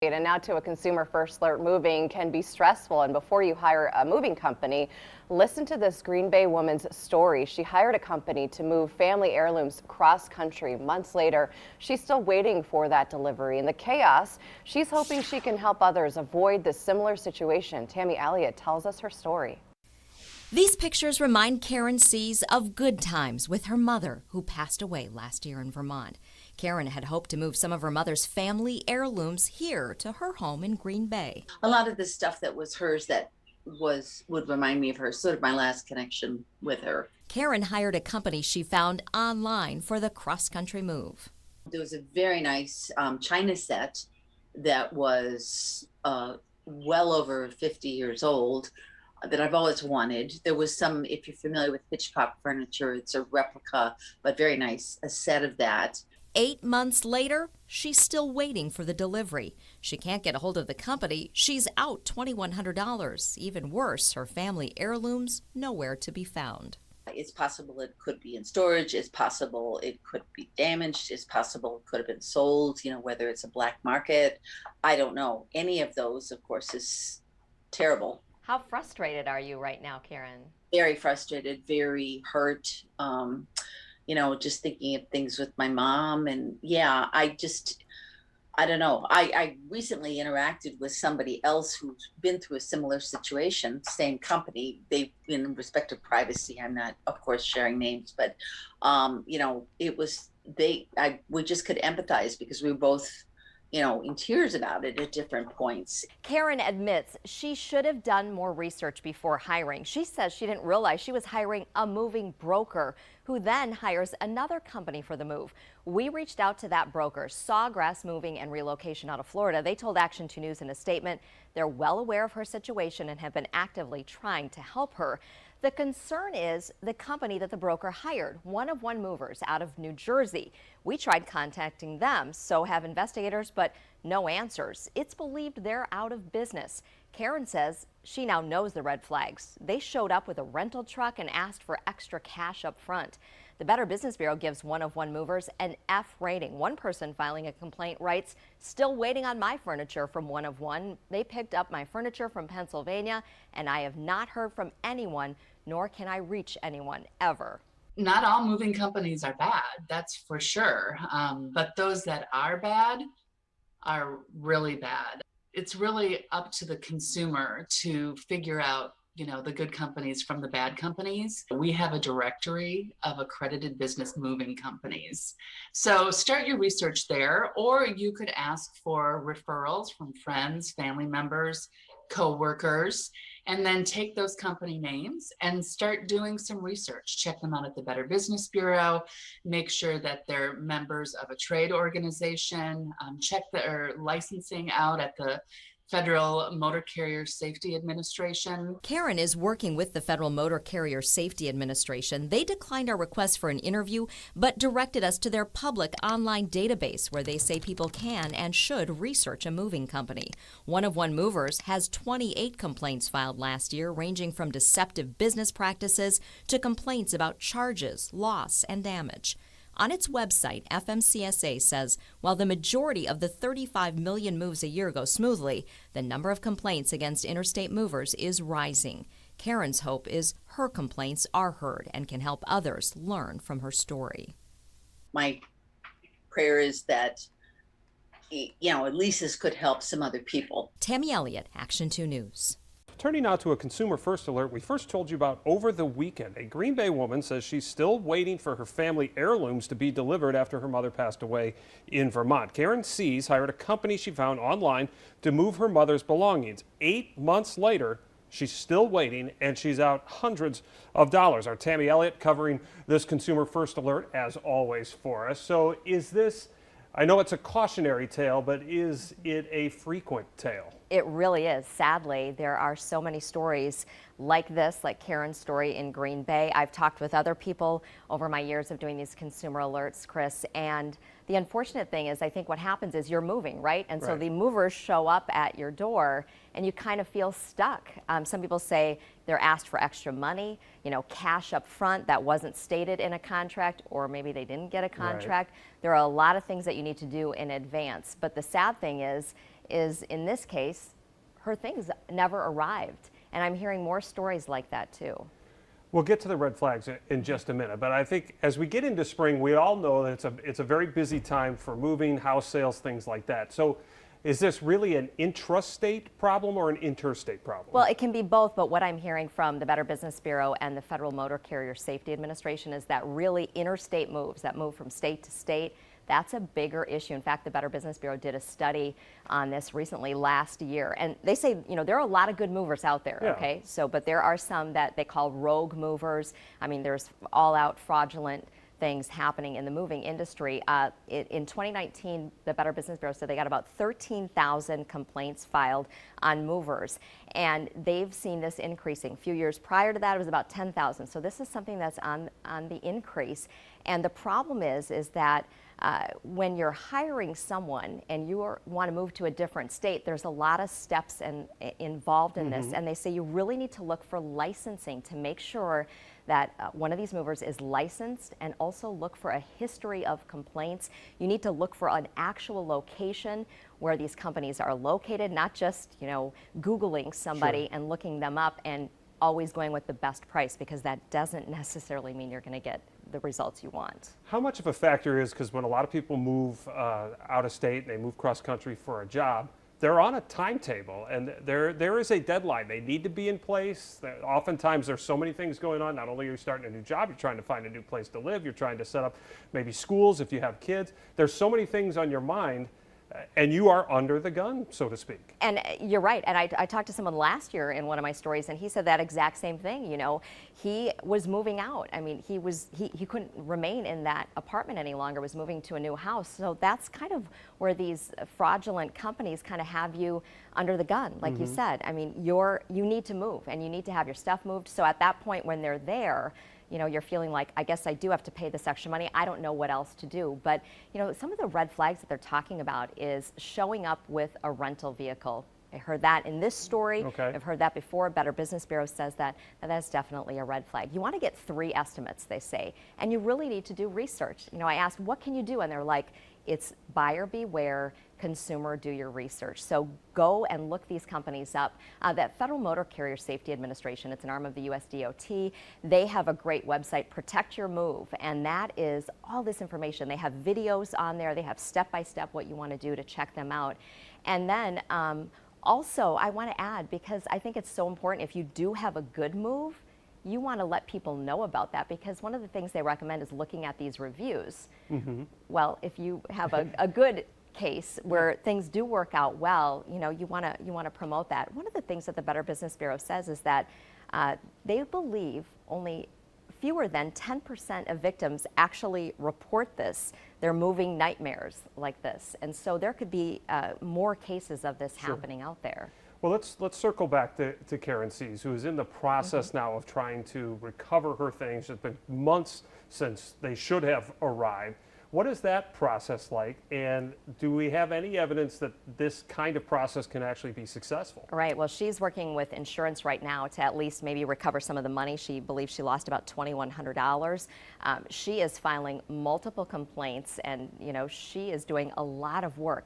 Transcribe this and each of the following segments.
And now to a consumer first alert. Moving can be stressful, and before you hire a moving company, listen to this Green Bay woman's story. She hired a company to move family heirlooms cross country. Months later, she's still waiting for that delivery. In the chaos, she's hoping she can help others avoid this similar situation. Tammy Elliott tells us her story. These pictures remind Karen Sees of good times with her mother, who passed away last year in Vermont. Karen had hoped to move some of her mother's family heirlooms here to her home in Green Bay. A lot of the stuff that was hers that would remind me of her, sort of my last connection with her. Karen hired a company she found online for the cross-country move. There was a very nice china set that was well over 50 years old that I've always wanted. There was some, if you're familiar with Hitchcock furniture, it's a replica, but very nice, a set of that. 8 months later, she's still waiting for the delivery. She can't get a hold of the company. She's out $2,100. Even worse, her family heirlooms nowhere to be found. It's possible it could be in storage. It's possible it could be damaged. It's possible it could have been sold, whether it's a black market. I don't know. Any of those, of course, is terrible. How frustrated are you right now, Karen? Very frustrated, very hurt. Just thinking of things with my mom. And yeah, I don't know. I recently interacted with somebody else who's been through a similar situation, same company. They, in respect of privacy, I'm not, of course, sharing names, but, it was, we just could empathize because we were both, in tears about it at different points. Karen admits she should have done more research before hiring. She says she didn't realize she was hiring a moving broker who then hires another company for the move. We reached out to that broker, Sawgrass Moving and Relocation out of Florida. They told Action 2 News in a statement they're well aware of her situation and have been actively trying to help her. The concern is the company that the broker hired, One of One Movers out of New Jersey. We tried contacting them, so have investigators, but no answers. It's believed they're out of business. Karen says she now knows the red flags. They showed up with a rental truck and asked for extra cash up front. The Better Business Bureau gives One of One Movers an F rating. One person filing a complaint writes, "Still waiting on my furniture from One of One. They picked up my furniture from Pennsylvania, and I have not heard from anyone, nor can I reach anyone ever." Not all moving companies are bad, that's for sure. But those that are bad are really bad. It's really up to the consumer to figure out the good companies from the bad companies. We have a directory of accredited business moving companies. So start your research there, or you could ask for referrals from friends, family members, co-workers, and then take those company names and start doing some research. Check them out at the Better Business Bureau. Make sure that they're members of a trade organization. Check their licensing out at the Federal Motor Carrier Safety Administration. Karen is working with the Federal Motor Carrier Safety Administration. They declined our request for an interview, but directed us to their public online database where they say people can and should research a moving company. One of One Movers has 28 complaints filed last year, ranging from deceptive business practices to complaints about charges, loss, and damage. On its website, FMCSA says while the majority of the 35 million moves a year go smoothly, the number of complaints against interstate movers is rising. Karen's hope is her complaints are heard and can help others learn from her story. My prayer is that, at least this could help some other people. Tammy Elliott, Action 2 News. Turning now to a consumer first alert we first told you about over the weekend. A Green Bay woman says she's still waiting for her family heirlooms to be delivered after her mother passed away in Vermont. Karen Sees hired a company she found online to move her mother's belongings. 8 months later, she's still waiting, and she's out hundreds of dollars. Our Tammy Elliott covering this consumer first alert as always for us. So is this, I know it's a cautionary tale, but is it a frequent tale? It really is. Sadly, there are so many stories like this, like Karen's story in Green Bay. I've talked with other people over my years of doing these consumer alerts, Chris, and the unfortunate thing is I think what happens is you're moving, right? And so the movers show up at your door and you kind of feel stuck. Some people say they're asked for extra money, cash up front that wasn't stated in a contract, or maybe they didn't get a contract. There are a lot of things that you need to do in advance. But the sad thing is is, in this case, her things never arrived. And I'm hearing more stories like that too. We'll get to the red flags in just a minute, but I think as we get into spring, we all know that it's a very busy time for moving, house sales, things like that. So is this really an intrastate problem or an interstate problem? Well, it can be both, but what I'm hearing from the Better Business Bureau and the Federal Motor Carrier Safety Administration is that really interstate moves, that move from state to state, that's a bigger issue. In fact, the Better Business Bureau did a study on this recently last year. And they say, there are a lot of good movers out there, Yeah. okay? But there are some that they call rogue movers. I mean, there's all-out fraudulent things happening in the moving industry. In 2019, the Better Business Bureau said they got about 13,000 complaints filed on movers, and they've seen this increasing. A few years prior to that, it was about 10,000. So this is something that's on the increase. And the problem is that when you're hiring someone and you want to move to a different state, there's a lot of steps involved in this, and they say you really need to look for licensing to make sure that one of these movers is licensed, and also look for a history of complaints. You need to look for an actual location where these companies are located, not just Googling somebody Sure. and looking them up and always going with the best price, because that doesn't necessarily mean you're going to get the results you want. How much of a factor is, because when a lot of people move out of state and they move cross country for a job, they're on a timetable and there is a deadline. They need to be in place. Oftentimes there's so many things going on. Not only are you starting a new job, you're trying to find a new place to live, you're trying to set up maybe schools if you have kids. There's so many things on your mind, and you are under the gun, so to speak. And you're right. And I talked to someone last year in one of my stories, and he said that exact same thing. He was moving out. I mean, he couldn't remain in that apartment any longer, was moving to a new house. So that's kind of where these fraudulent companies kind of have you under the gun, like you said. I mean, you need to move, and you need to have your stuff moved. So at that point when they're there, you're feeling like, I guess I do have to pay this extra money. I don't know what else to do. But, some of the red flags that they're talking about is showing up with a rental vehicle. I heard that in this story. Okay. I've heard that before. Better Business Bureau says that. That's definitely a red flag. You want to get 3 estimates, they say. And you really need to do research. I asked, what can you do? And they're like, it's buyer beware, consumer do your research. So go and look these companies up. That Federal Motor Carrier Safety Administration, it's an arm of the US DOT. They have a great website, Protect Your Move, and that is all this information. They have videos on there. They have step-by-step what you want to do to check them out. And then also, I want to add, because I think it's so important, if you do have a good move, you want to let people know about that, because one of the things they recommend is looking at these reviews. Well, if you have a good case where things do work out well, you want to promote that. One of the things that the Better Business Bureau says is that they believe only fewer than 10% of victims actually report this. They're moving nightmares like this, and so there could be more cases of this happening out there. Well, let's circle back to Karen Sees, who is in the process now of trying to recover her things. It's been months since they should have arrived. What is that process like, and do we have any evidence that this kind of process can actually be successful? Right. Well, she's working with insurance right now to at least maybe recover some of the money. She believes she lost about $2,100. She is filing multiple complaints, and she is doing a lot of work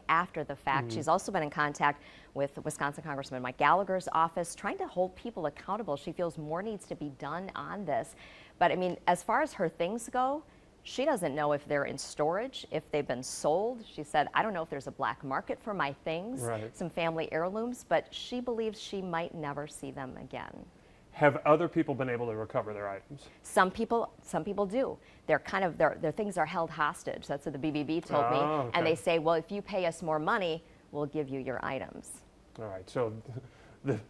after the fact. She's also been in contact with Wisconsin Congressman Mike Gallagher's office, trying to hold people accountable. She feels more needs to be done on this. But I mean, as far as her things go, she doesn't know if they're in storage, if they've been sold. She said, I don't know if there's a black market for my things, some family heirlooms, but she believes she might never see them again. Have other people been able to recover their items? Some people do. They're their things are held hostage. That's what the BBB told me. Okay. And they say, well, if you pay us more money, we'll give you your items. All right, so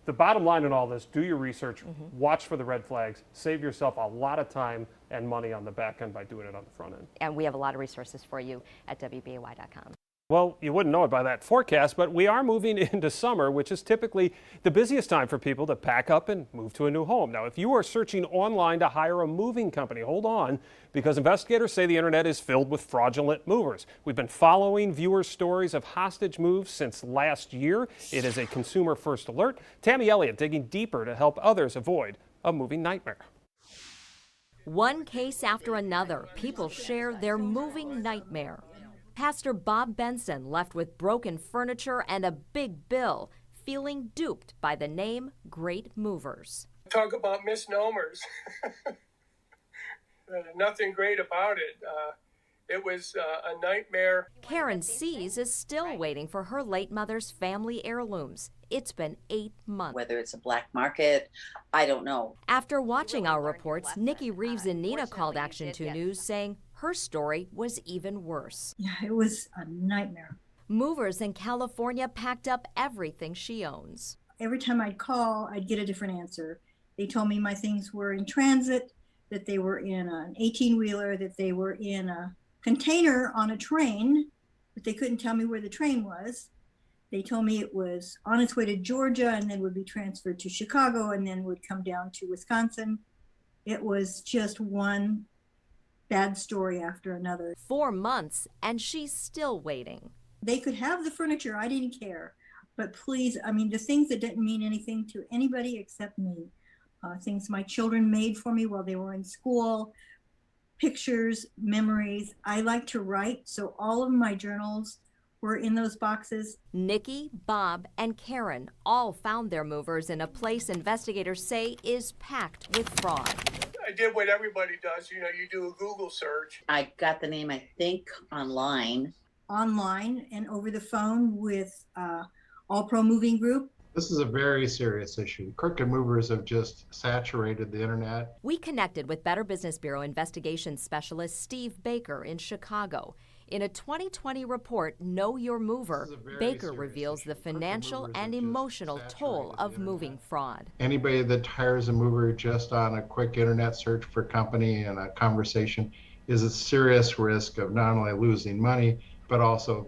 the bottom line in all this, do your research, watch for the red flags, save yourself a lot of time and money on the back end by doing it on the front end. And we have a lot of resources for you at WBAY.com. Well, you wouldn't know it by that forecast, but we are moving into summer, which is typically the busiest time for people to pack up and move to a new home. Now, if you are searching online to hire a moving company, hold on, because investigators say the internet is filled with fraudulent movers. We've been following viewers' stories of hostage moves since last year. It is a consumer first alert. Tammy Elliott digging deeper to help others avoid a moving nightmare. One case after another, people share their moving nightmare. Pastor Bob Benson left with broken furniture and a big bill, feeling duped by the name Great Movers. Talk about misnomers. Nothing great about it. It was a nightmare. Karen Sees is still waiting for her late mother's family heirlooms. It's been 8 months. Whether it's a black market, I don't know. After watching our reports, Nikki Reeves and Nina called Action 2 News saying her story was even worse. Yeah, it was a nightmare. Movers in California packed up everything she owns. Every time I'd call, I'd get a different answer. They told me my things were in transit, that they were in an 18-wheeler, that they were in a container on a train, but they couldn't tell me where the train was. They told me it was on its way to Georgia and then would be transferred to Chicago and then would come down to Wisconsin. It was just one bad story after another. 4 months, and she's still waiting. They could have the furniture, I didn't care. But please, I mean, the things that didn't mean anything to anybody except me. Things my children made for me while they were in school, pictures, memories. I like to write, so all of my journals were in those boxes. Nikki, Bob, and Karen all found their movers in a place investigators say is packed with fraud. I did what everybody does. You do a Google search. I got the name, I think, online. Online and over the phone with All Pro Moving Group. This is a very serious issue. Crooked movers have just saturated the internet. We connected with Better Business Bureau investigation specialist Steve Baker in Chicago. In a 2020 report, Know Your Mover, Baker reveals the financial and emotional toll of moving fraud. Anybody that hires a mover just on a quick internet search for a company and a conversation is a serious risk of not only losing money, but also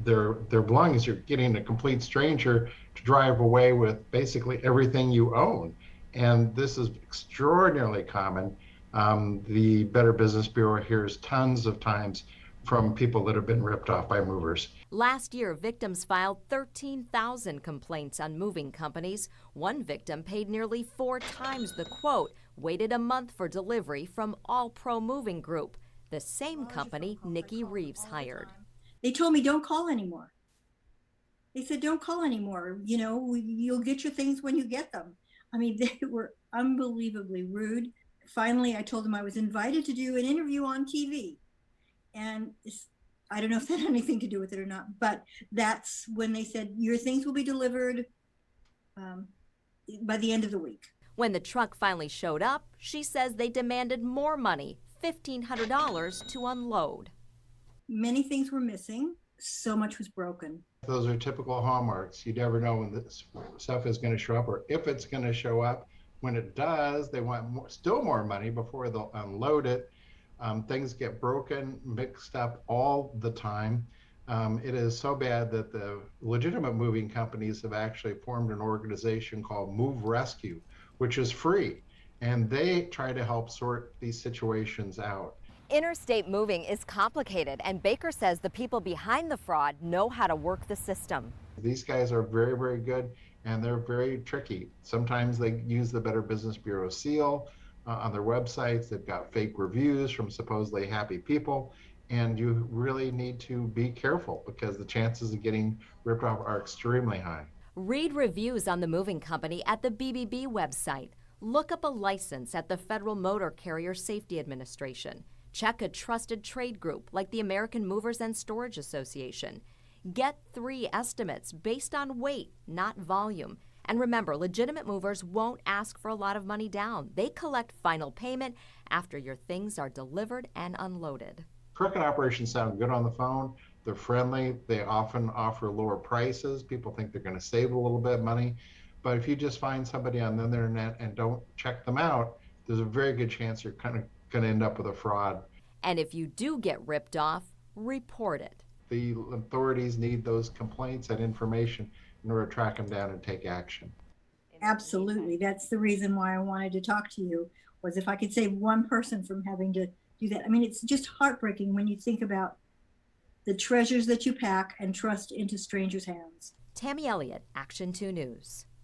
their belongings. You're getting a complete stranger to drive away with basically everything you own. And this is extraordinarily common. The Better Business Bureau hears tons of times from people that have been ripped off by movers. Last year, victims filed 13,000 complaints on moving companies. One victim paid nearly 4 times the quote, waited a month for delivery from All Pro Moving Group, the same company Nikki Reeves hired. They told me don't call anymore. They said don't call anymore. You'll get your things when you get them. I mean, they were unbelievably rude. Finally, I told them I was invited to do an interview on TV. And I don't know if that had anything to do with it or not, but that's when they said your things will be delivered by the end of the week. When the truck finally showed up, she says they demanded more money, $1,500 to unload. Many things were missing. So much was broken. Those are typical hallmarks. You never know when this stuff is going to show up or if it's going to show up. When it does, they want still more money before they'll unload it. Things get broken, mixed up all the time. It is so bad that the legitimate moving companies have actually formed an organization called Move Rescue, which is free. And they try to help sort these situations out. Interstate moving is complicated, and Baker says the people behind the fraud know how to work the system. These guys are very, very good, and they're very tricky. Sometimes they use the Better Business Bureau seal on their websites. They've got fake reviews from supposedly happy people, and you really need to be careful because the chances of getting ripped off are extremely high. Read reviews on the moving company at the BBB website. Look up a license at the Federal Motor Carrier Safety Administration. Check a trusted trade group like the American Movers and Storage Association. Get 3 estimates based on weight, not volume. And remember, legitimate movers won't ask for a lot of money down. They collect final payment after your things are delivered and unloaded. Crooked operations sound good on the phone. They're friendly. They often offer lower prices. People think they're going to save a little bit of money. But if you just find somebody on the internet and don't check them out, there's a very good chance you're kind of going to end up with a fraud. And if you do get ripped off, report it. The authorities need those complaints and information in order to track them down and take action. Absolutely. That's the reason why I wanted to talk to you, was if I could save one person from having to do that. I mean, it's just heartbreaking when you think about the treasures that you pack and trust into strangers' hands. Tammy Elliott, Action 2 News.